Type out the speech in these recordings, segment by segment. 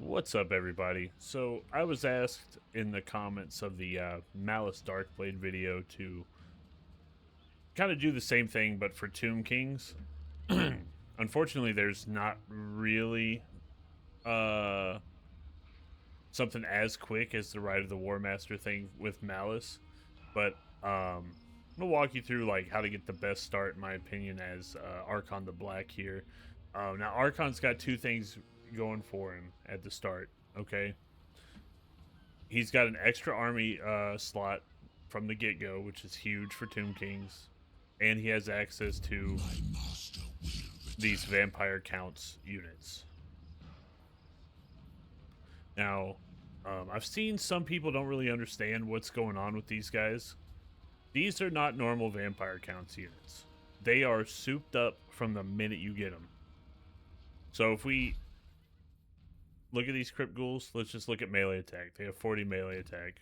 What's up, everybody? So I was asked in the comments of the Malice Darkblade video to kind of do the same thing, but for Tomb Kings. Unfortunately, there's not really uh, something as quick as the Rite of the War Master thing with Malice, but I'm gonna walk you through like how to get the best start, in my opinion, as Arkhan the Black here. Now, Arkhan's got two things going for him at the start. Okay, he's got an extra army slot from the get-go, which is huge for Tomb Kings, and he has access to these vampire counts units. Now, I've seen some people don't really understand what's going on with these guys. These are not normal vampire counts units. They are souped up from the minute you get them. So if we look at these crypt ghouls, let's just look at melee attack. They have 40 melee attack.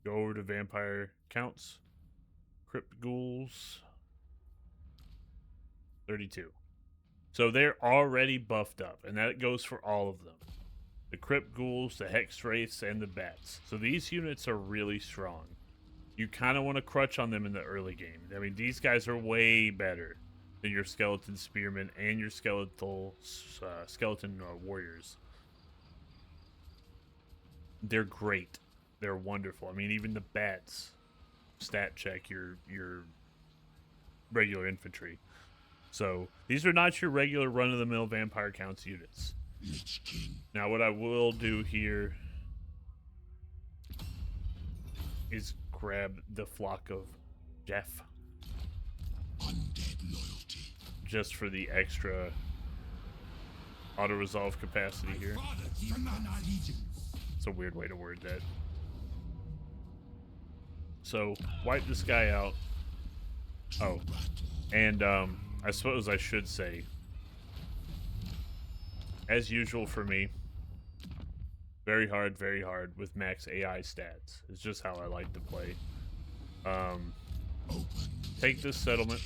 Go over to vampire counts. Crypt ghouls, 32. So they're already buffed up, and that goes for all of them. The crypt ghouls, the hex wraiths, and the bats. So these units are really strong. You kind of want to crutch on them in the early game. I mean, these guys are way better than your skeleton spearmen and your skeleton warriors. They're great. They're wonderful. I mean, even the bats stat check your regular infantry. So these are not your regular run-of-the-mill vampire counts units. Now, what I will do here is grab the flock of Jeff. Undead loyalty. Just for the extra auto-resolve capacity here. It's a weird way to word that. So, wipe this guy out. Oh, and I suppose I should say, as usual for me, very hard with max AI stats. It's just how I like to play. Take this settlement.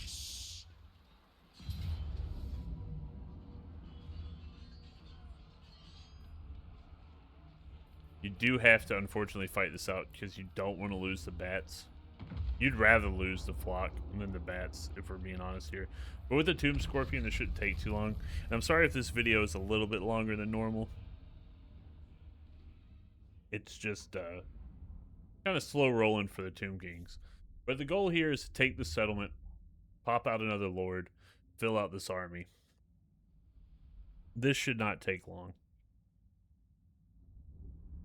You do have to, unfortunately, fight this out because you don't want to lose the bats. You'd rather lose the flock than the bats, if we're being honest here. But with the Tomb Scorpion, it shouldn't take too long. And I'm sorry if this video is a little bit longer than normal. It's just kind of slow rolling for the Tomb Kings. But the goal here is to take the settlement, pop out another lord, fill out this army. This should not take long.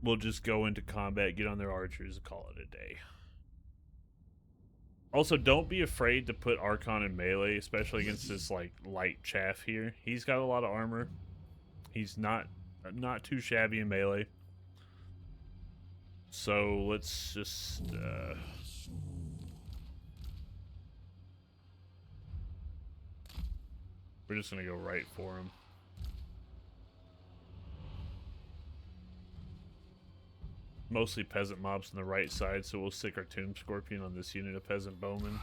We'll just go into combat, get on their archers, and call it a day. Also, don't be afraid to put Arkhan in melee, especially against this like light chaff here. He's got a lot of armor. He's not too shabby in melee. So let's just we're just gonna go right for him. Mostly peasant mobs on the right side, so we'll stick our Tomb Scorpion on this unit of peasant bowmen.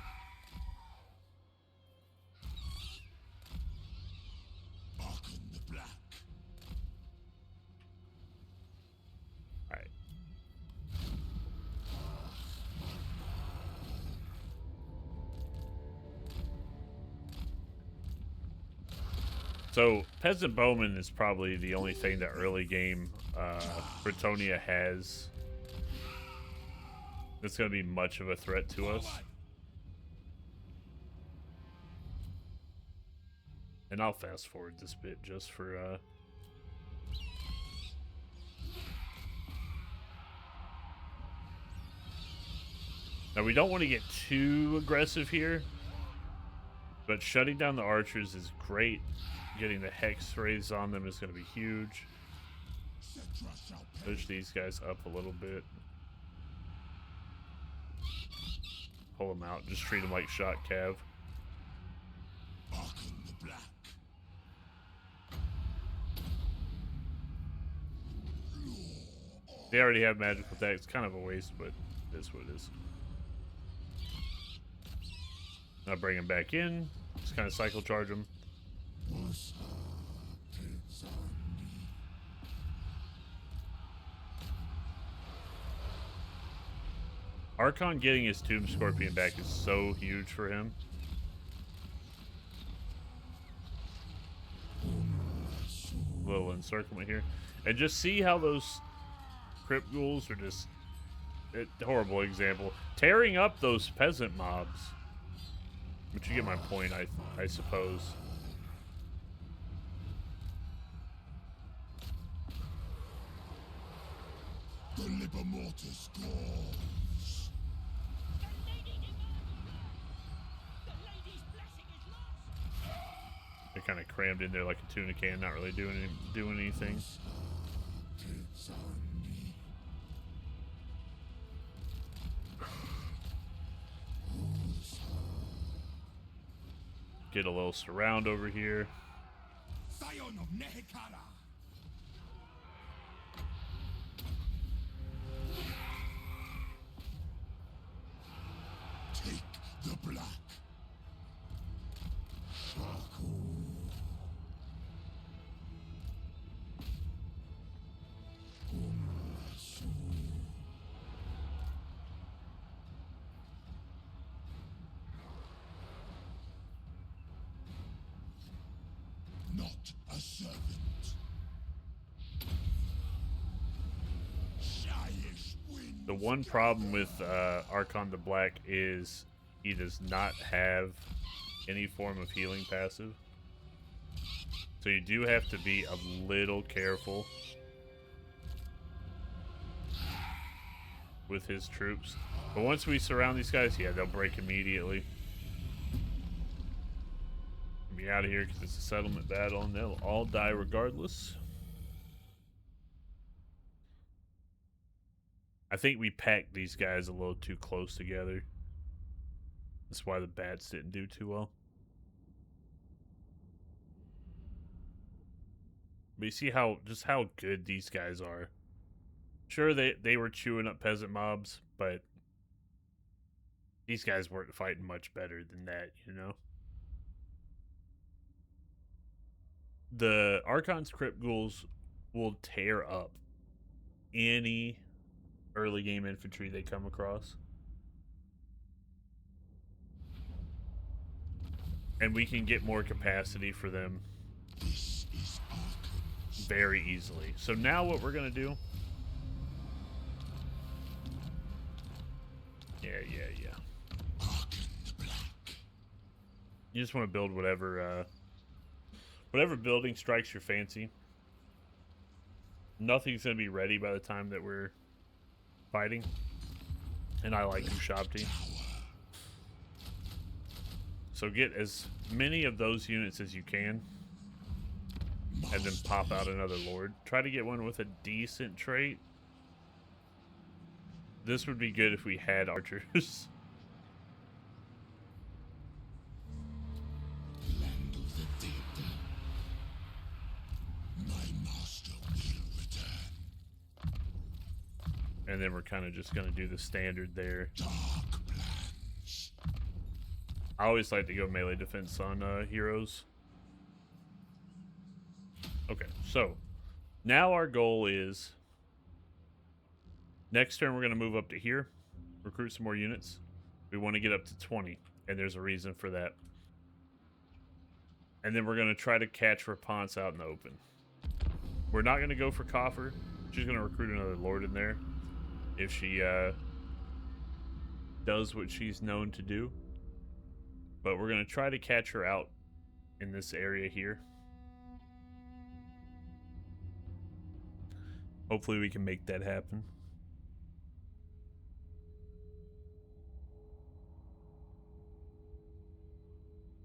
Arkhan the Black. Alright. So, peasant bowman is probably the only thing that early game Bretonia has that's going to be much of a threat to us. And I'll fast forward this bit just for now, we don't want to get too aggressive here, but shutting down the archers is great. Getting the hex wraiths on them is going to be huge. Push these guys up a little bit. Pull them out. Just treat them like shot cav. Arkhan the Black. They already have magical attack. It's kind of a waste, but it is what it is. Now bring him back in. Just kind of cycle charge him. Arkhan getting his Tomb Scorpion back is so huge for him. Little encirclement here. And just see how those Crypt Ghouls are just... horrible example. Tearing up those peasant mobs. But you get my point, I suppose. The Liber Mortis calls. They're kind of crammed in there like a tuna can, not really doing anything. It's on me. Get a little surround over here. Scion of Nehekara. Take the black. Shaku. Not a servant. Shyish wind. The one problem with Arkhan the Black is he does not have any form of healing passive. So you do have to be a little careful with his troops. But once we surround these guys, yeah, they'll break immediately. Be out of here because it's a settlement battle and they'll all die regardless. I think we packed these guys a little too close together. That's why the bats didn't do too well. But you see just how good these guys are. Sure, they were chewing up peasant mobs, but these guys weren't fighting much better than that, you know? The Arkhan's Crypt Ghouls will tear up any early game infantry they come across. And we can get more capacity for them This is Arkhan's. very easily. So now what we're going to do... Yeah. Arkhan the Black. You just want to build whatever building strikes your fancy. Nothing's going to be ready by the time that we're fighting. And I like Ushabti. So get as many of those units as you can. And then pop out another Lord. Try to get one with a decent trait. This would be good if we had archers. Land of the dead. My master will return. And then we're kind of just going to do the standard there. Dark plans. I always like to go melee defense on heroes. Okay, so now our goal is next turn we're going to move up to here, recruit some more units. We want to get up to 20, and there's a reason for that. And then we're going to try to catch Repanse out in the open. We're not going to go for Coffer. She's going to recruit another Lord in there if she does what she's known to do. But we're going to try to catch her out in this area here. Hopefully we can make that happen.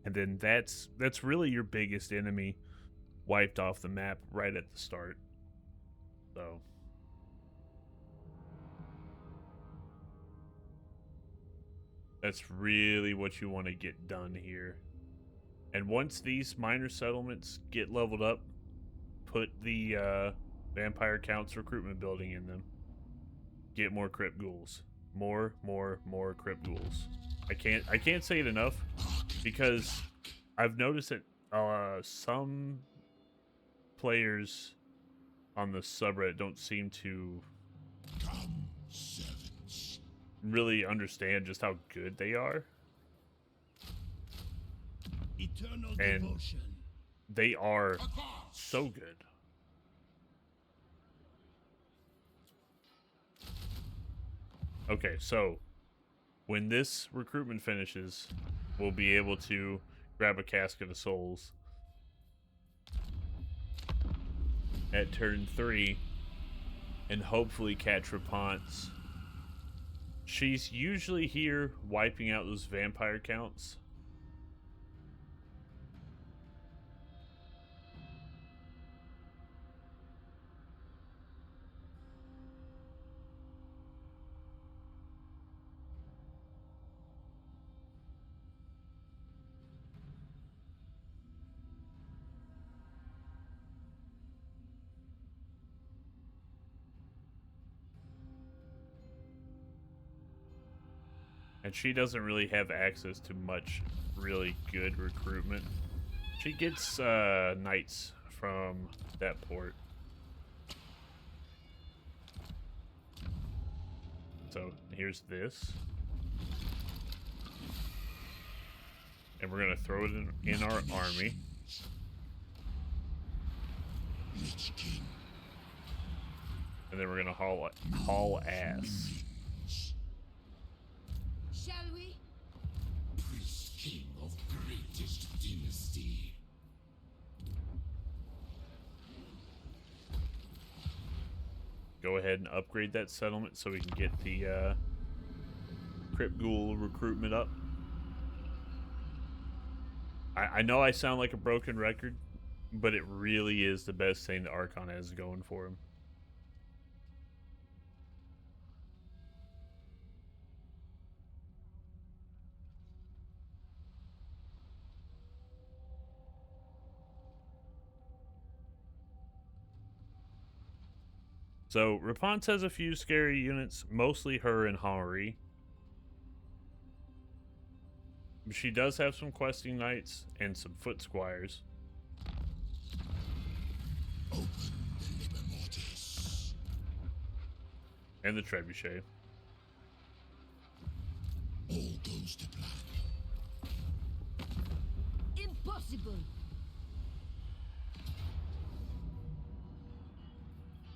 And then that's really your biggest enemy wiped off the map right at the start. So that's really what you want to get done here. And once these minor settlements get leveled up, put the Vampire Count's recruitment building in them. Get more Crypt Ghouls. More Crypt Ghouls. I can't say it enough because I've noticed that some players on the subreddit don't seem to Come, servants. really understand just how good they are. Eternal And devotion. they are so good. Okay, so when this recruitment finishes, we'll be able to grab a Casket of Souls at turn 3 and hopefully catch Repanse. She's usually here wiping out those vampire counts. And she doesn't really have access to much really good recruitment. She gets knights from that port. So here's this. And we're going to throw it in our army. Lich King. And then we're going to haul ass. Shall we? Priest King of greatest dynasty. Go ahead and upgrade that settlement so we can get the Crypt Ghoul recruitment up. I know I sound like a broken record, but it really is the best thing that Arkhan has going for him. So, Repanse has a few scary units, mostly her and Henri. She does have some questing knights and some foot squires. Open the Liber Mortis. And the trebuchet. All goes to plan. Impossible.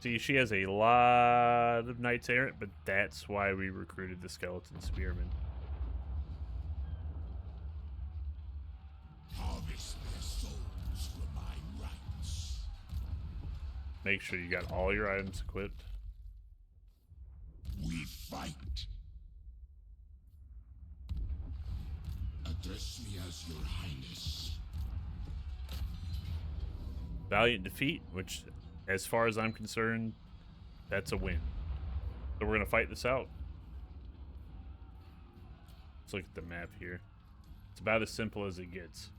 See, she has a lot of knights errant, but that's why we recruited the skeleton spearmen. Harvest their souls for my rights. Make sure you got all your items equipped. We fight. Address me as your highness. Valiant defeat, which, as far as I'm concerned, that's a win. So we're going to fight this out. Let's look at the map here. It's about as simple as it gets.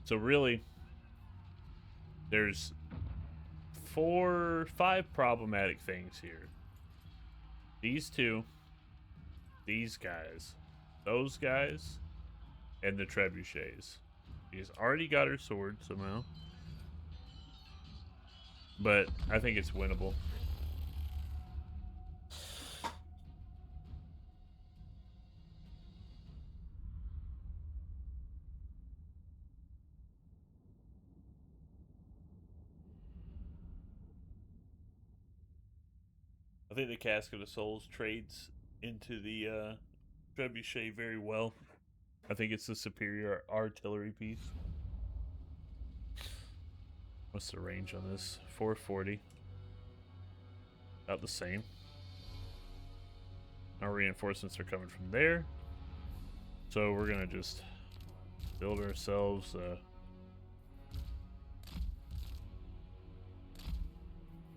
So really, there's 5 problematic things here. These two, these guys, those guys, and the trebuchets. She's already got her sword somehow. But I think it's winnable. I think the Casket of Souls trades into the trebuchet very well. I think it's the superior artillery piece. What's the range on this? 440. About the same. Our reinforcements are coming from there. So we're going to just build ourselves a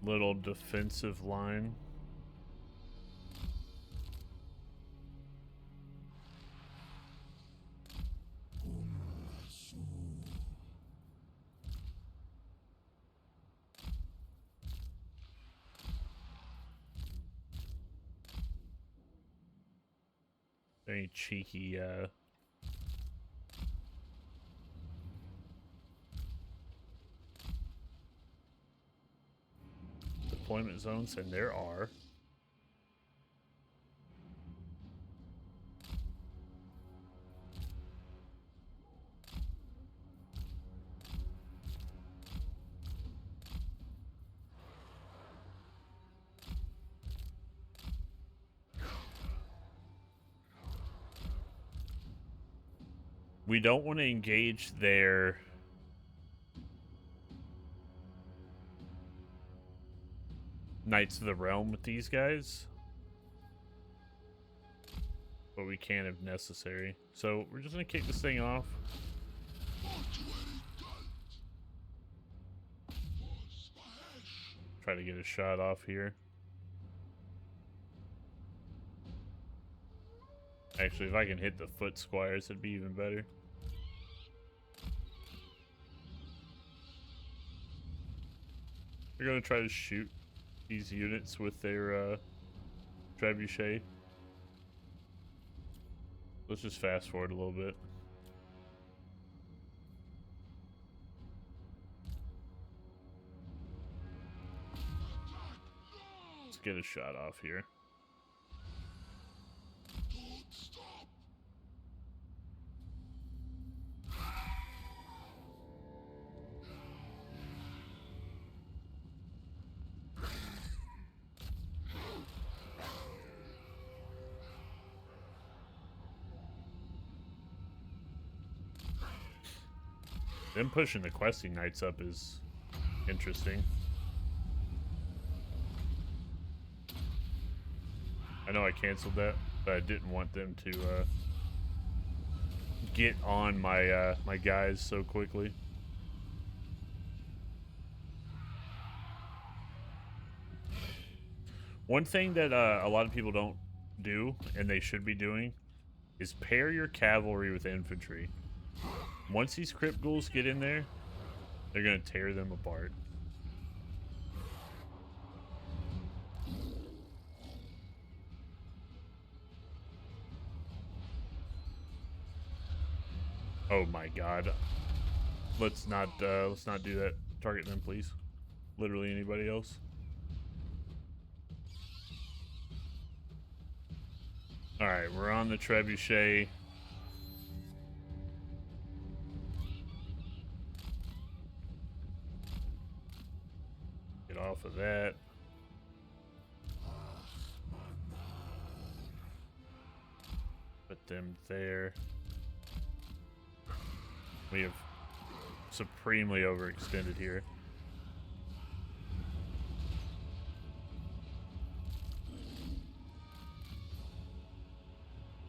little defensive line. Very cheeky, deployment zones? And there are. We don't want to engage their Knights of the Realm with these guys, but we can if necessary. So we're just going to kick this thing off. Try to get a shot off here. Actually, if I can hit the foot squires, it'd be even better. They're going to try to shoot these units with their trebuchet. Let's just fast forward a little bit. Let's get a shot off here. Them pushing the questing knights up is interesting. I know I canceled that, but I didn't want them to get on my my guys so quickly. One thing that a lot of people don't do, and they should be doing, is pair your cavalry with infantry. Once these crypt ghouls get in there, they're going to tear them apart. Oh my god. Let's not do that. Target them, please. Literally anybody else. Alright, we're on the trebuchet. Get off of that. Put them there. We have supremely overextended here.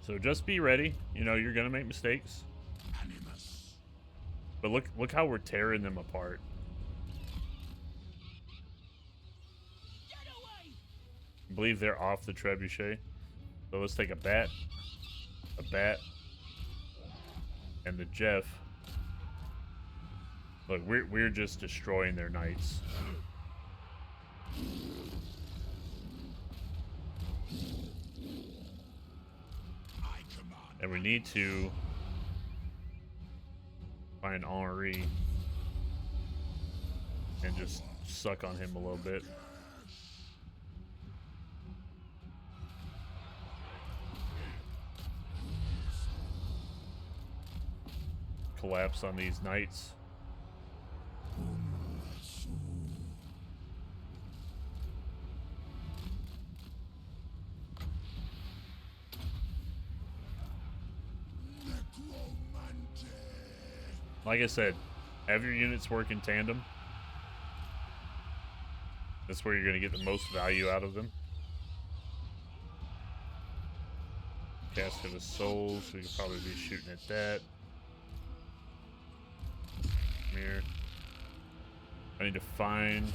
So just be ready. You know, you're gonna make mistakes. But look how we're tearing them apart. I believe they're off the trebuchet. So let's take a bat, and the Jeff. Look, we're just destroying their knights. And we need to find Henri and just suck on him a little bit. Collapse on these knights. Like I said, have your units work in tandem. That's where you're going to get the most value out of them. Casket of Souls, we could probably be shooting at that. Come here. I need to find...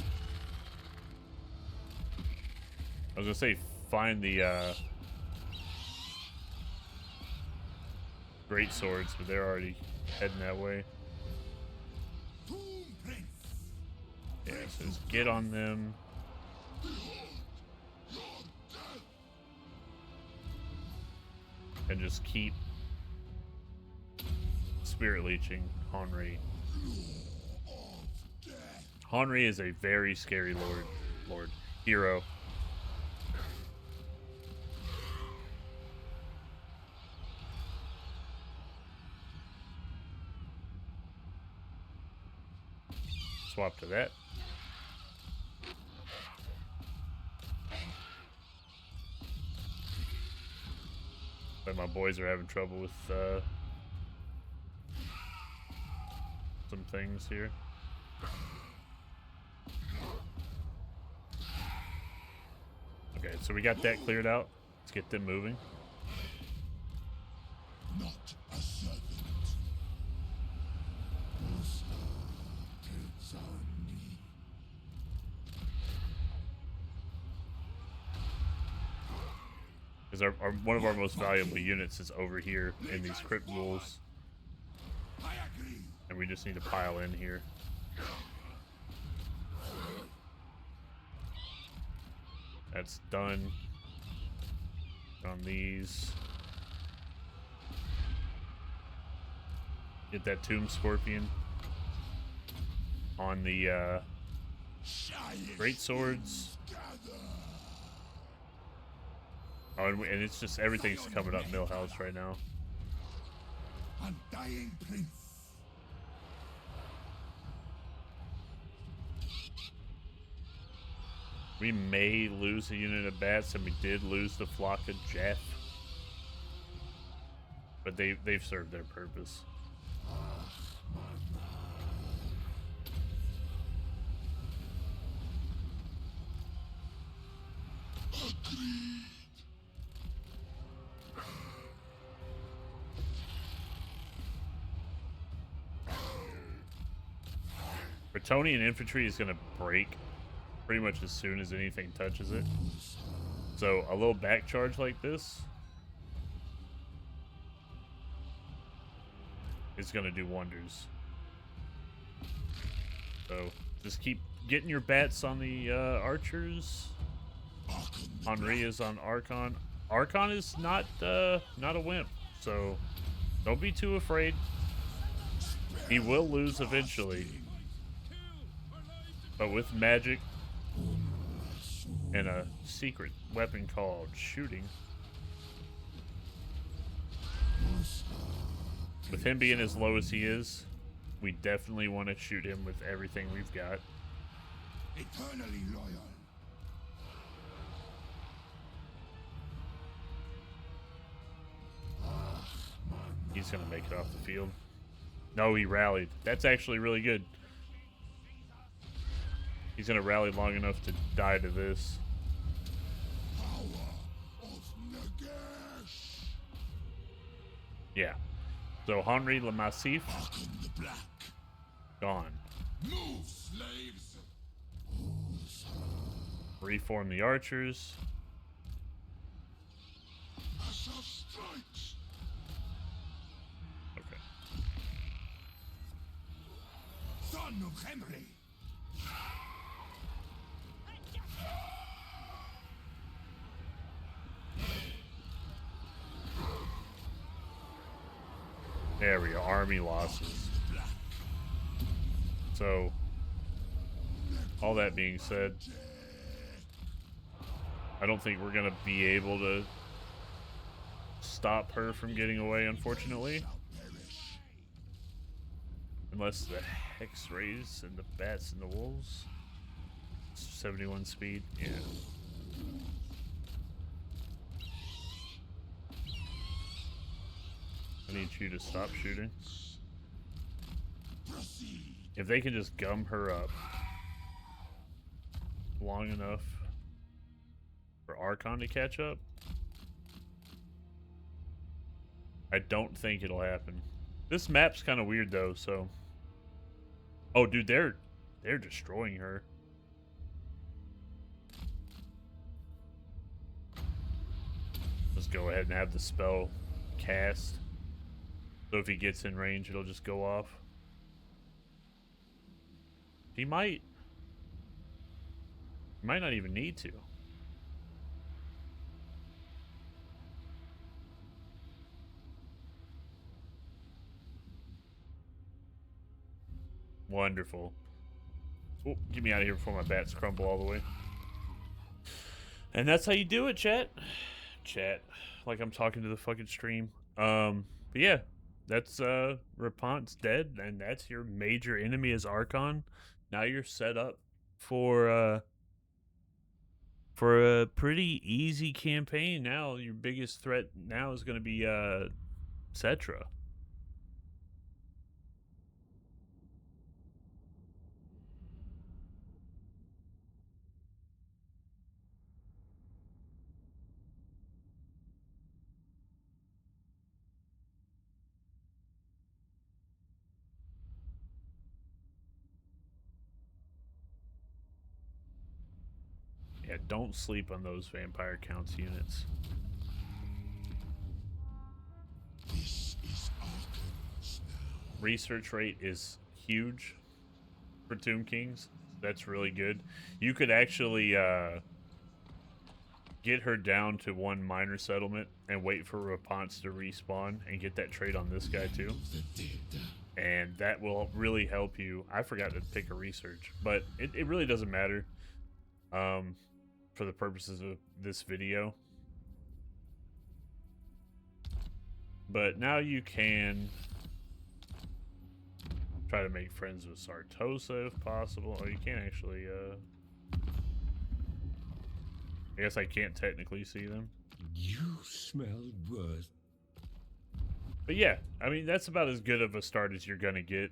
I was going to say find the great swords, but they're already heading that way. Yeah, so just get on them. And just keep spirit leeching Henri. Henri is a very scary lord. hero. Swap to that. But my boys are having trouble with some things here. Okay, so we got that cleared out. Let's get them moving. Not a servant. Takes on me. Because one of our most valuable units is over here in these crypt ghouls. I agree. And we just need to pile in here. That's done. On these. Get that tomb scorpion. On the great swords. Oh, and it's just everything's coming up Millhouse right now. Undying prince. We may lose a unit of bats, and we did lose the flock of Jeff. But they've served their purpose. Bretonian infantry is going to break pretty much as soon as anything touches it. So a little back charge like this is going to do wonders. So just keep getting your bats on the archers. Henri is on Arkhan. Arkhan is not a wimp, so don't be too afraid. He will lose eventually. But with magic and a secret weapon called shooting, with him being as low as he is, we definitely want to shoot him with everything we've got. Eternally loyal. He's going to make it off the field. No, he rallied. That's actually really good. He's going to rally long enough to die to this. Power of Nagash. Yeah. So Henri Le Massif, Arkhan the Black. gone. Move, slaves. Reform the archers. Asha strikes. Okay. Son of Henry. There we go. Army losses. So, all that being said, I don't think we're going to be able to stop her from getting away, unfortunately. Unless the Hex Rays and the Bats and the Wolves. 71 speed, yeah. I need you to stop shooting. If they can just gum her up long enough for Arkhan to catch up, I don't think it'll happen. This map's kind of weird though, so. Oh, dude, they're destroying her. Let's go ahead and have the spell cast. So if he gets in range, it'll just go off. He might not even need to. Wonderful. Oh, get me out of here before my bats crumble all the way. And that's how you do it, chat. Chat. Like I'm talking to the fucking stream. But yeah, that's Repanse dead, and that's your major enemy is Arkhan. Now you're set up for a pretty easy campaign. Now your biggest threat now is gonna be Cetra. Yeah, don't sleep on those vampire counts units. This is Arkhan's now. Research rate is huge for Tomb Kings. That's really good. You could actually get her down to one minor settlement and wait for Repanse to respawn and get that trade on this guy too. The dead. And that will really help you. I forgot to pick a research, but it really doesn't matter for the purposes of this video. But now you can try to make friends with Sartosa if possible. Oh, you can't actually, I guess I can't technically see them. You smell worse. But yeah, I mean, that's about as good of a start as you're gonna get.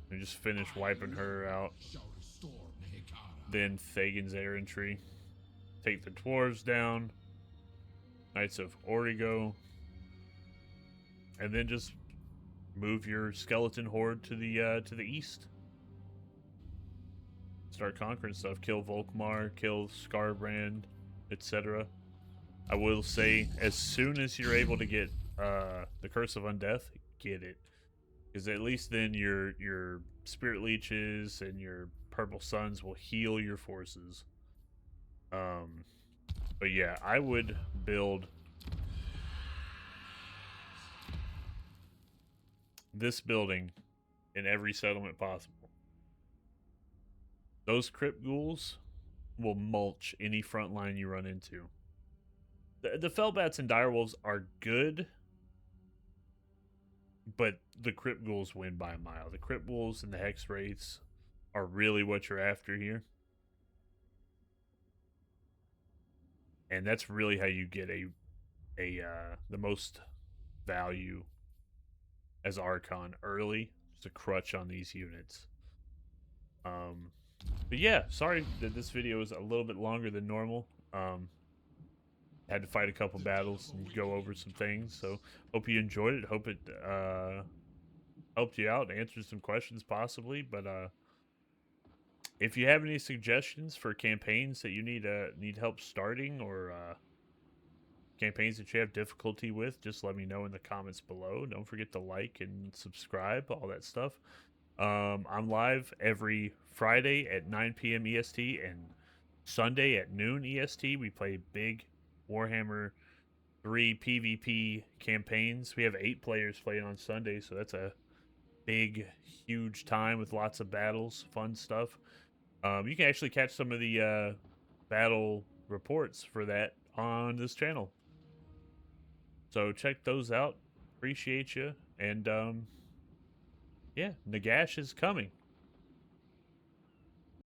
And just finish wiping her out. Shall restore Nehekara. Then Thagan's errantry. Take the dwarves down. Knights of Origo. And then just move your skeleton horde to the east. Start conquering stuff. Kill Volkmar, kill Skarbrand, etc. I will say, as soon as you're able to get the Curse of Undeath, get it. Because at least then your Spirit Leeches and your Purple Suns will heal your forces. But yeah, I would build this building in every settlement possible. Those crypt ghouls will mulch any front line you run into. The Felbats and Direwolves are good, but the crypt ghouls win by a mile. The crypt ghouls and the hex wraiths are really what you're after here. And that's really how you get the most value as Arkhan early. Just a crutch on these units. But yeah, sorry that this video is a little bit longer than normal. Had to fight a couple battles and go over some things, so hope you enjoyed it. Hope it helped you out, answered some questions possibly. But if you have any suggestions for campaigns that you need help starting, or campaigns that you have difficulty with, just let me know in the comments below. Don't forget to like and subscribe, all that stuff. I'm live every Friday at 9 p.m. EST and Sunday at noon EST. We play big Warhammer 3 PvP campaigns. We have 8 players playing on Sunday, so that's a big, huge time with lots of battles, fun stuff. You can actually catch some of the battle reports for that on this channel. So check those out. Appreciate you. And yeah, Nagash is coming.